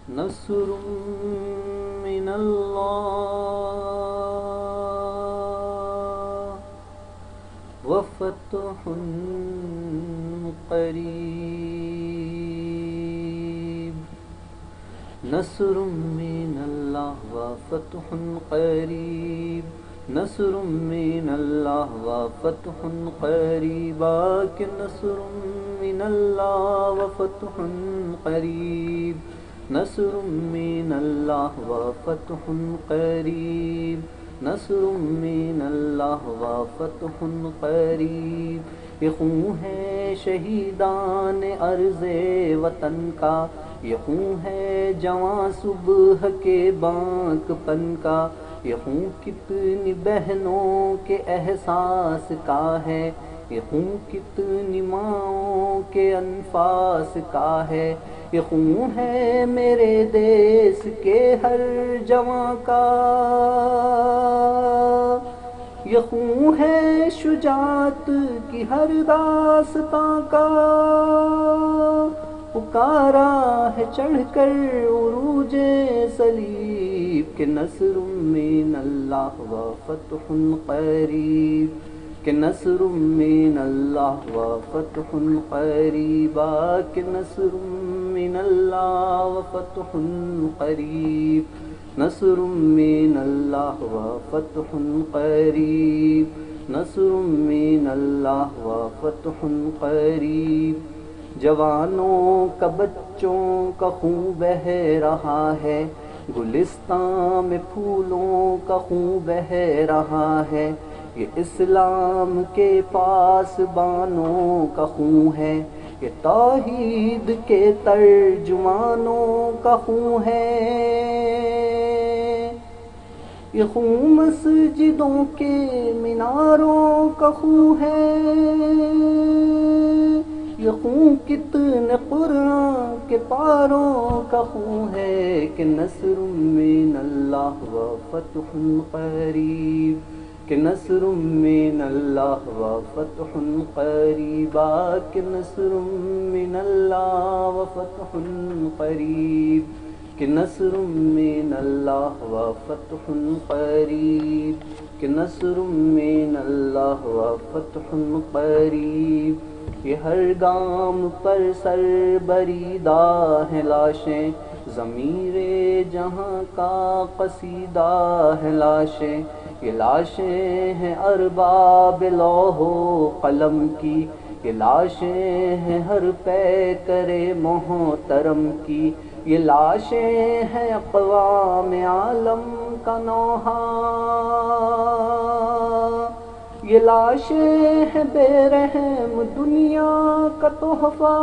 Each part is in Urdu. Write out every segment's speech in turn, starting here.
نصر من اللہ وفتح قریب نصر من اللہ وفتح قریب نصر من اللہ وفتح قریب کہ نصر من اللہ وفتح قریب نصر من اللہ وفتح قریب نصر من اللہ وفتح قریب یہ خون ہے شہیدان عرض وطن کا یہ خون ہے جواں صبح کے بانک پن کا یہ خون کتنی بہنوں کے احساس کا ہے یہ خون کتنی ماؤں کے انفاس کا ہے یہ خون ہے میرے دیس کے ہر جواں کا یہ خون ہے شجاعت کی ہر داستاں کا پکارا ہے چڑھ کر عروج صلیب کہ نصر من اللہ وفتح قریب کہ نصر من اللہ وفتح قریب کہ نصر من اللہ وفتح قریب نصر من اللہ وفتح قریب نصر من اللہ وفتح قریب جوانوں کا بچوں کا خون بہہ رہا ہے گلستان میں پھولوں کا خون بہہ رہا ہے یہ اسلام کے پاس بانوں کا خون ہے یہ توحید کے ترجمانوں کا خون ہے یہ خون مسجدوں کے میناروں کا خون ہے یہ خون کتنے قرآن کے پاروں کا خون ہے کہ نصر من اللہ وفتح قریب کہ نصر من اللہ وفتح قریب کہ نصر من اللہ وفتح قریب کہ نصر من اللہ وفتح قریب کہ نصر من اللہ وفتح قریب یہ ہر گام پر سر بریدہ ہے لاشیں ضمیر جہاں کا قصیدہ ہے لاشیں یہ لاشیں ہیں ارباب لوح و قلم کی یہ لاشیں ہیں ہر پیکر محترم کی یہ لاشیں ہیں اقوام عالم کا نوحہ یہ لاشیں ہیں بے رحم دنیا کا تحفہ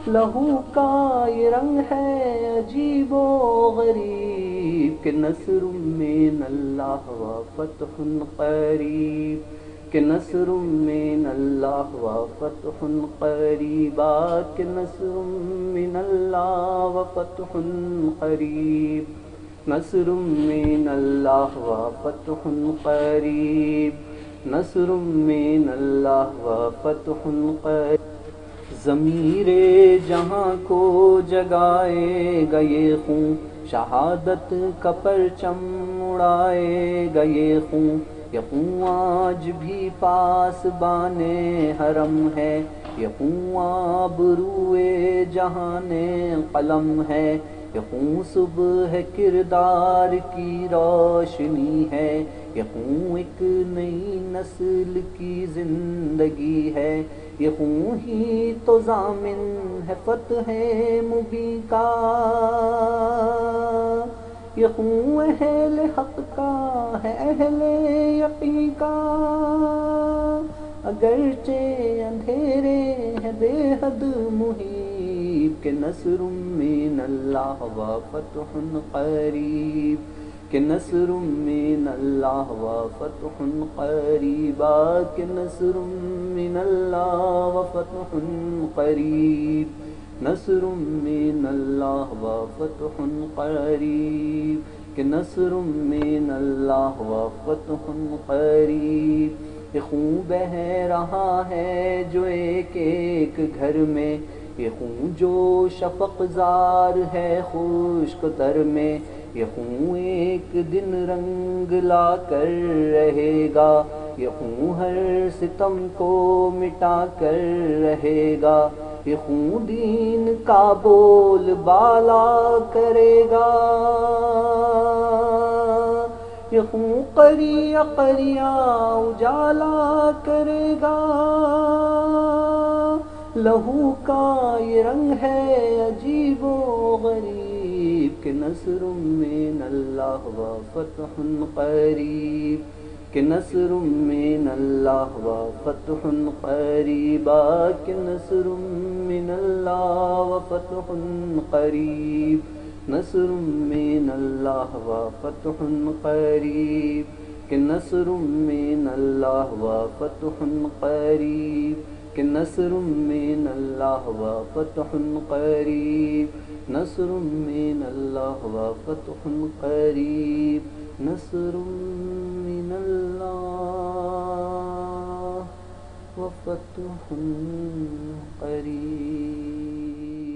لہو کا یہ رنگ ہے عجیب و غریب کہ نصر من اللہ وفتح قریب کہ نصر من اللہ وفتح قریب کہ نصر من اللہ وفتح قریب نصر من اللہ وفتح قریب نصر من اللہ وفتح قریب ضمیر جہاں کو جگائے گا یہ خون شہادت کا پرچم اڑائے گا یہ خون آج بھی پاس بانے حرم ہے یہ خون آبروئے جہان قلم ہے یہ خون صبح کردار کی روشنی ہے یہ خون ایک نئی نسل کی زندگی ہے یہ خون ہی تو ضامن ہے فتح مبین کا یہ خون اہل حق کا ہے اہل یقین کا اگرچہ اندھیرے ہیں بے حد محیط کہ نصر من اللہ وفتح قریب کہ نصر من اللہ وفتح قریب کہ نصر من اللہ وفتح قریب نصر من اللہ وفتح قریب کہ نصر من اللہ وفتح قریب یہ خون بہہ رہا ہے جو ایک ایک گھر میں یہ خون جو شفق زار ہے خشک تر میں، یہ خون ایک دن رنگ لا کر رہے گا، یہ خون ہر ستم کو مٹا کر رہے گا، یہ خون دین کا بول بالا کرے گا، یہ خون قریہ قریہ اجالا کرے گا، لہو کا یہ رنگ ہے عجیب و غریب کہ نصر من اللہ و فتح قریب، کہ نصر من اللہ و فتح قریب، کہ نصر من اللہ و فتح قریب، نصر من اللہ و فتح قریب، کہ نصر من اللہ و فتح قریب، کہ نصر من اللہ و فتح قریب، نصر من اللہ و فتح قریب، نصر من اللہ و فتح قریب۔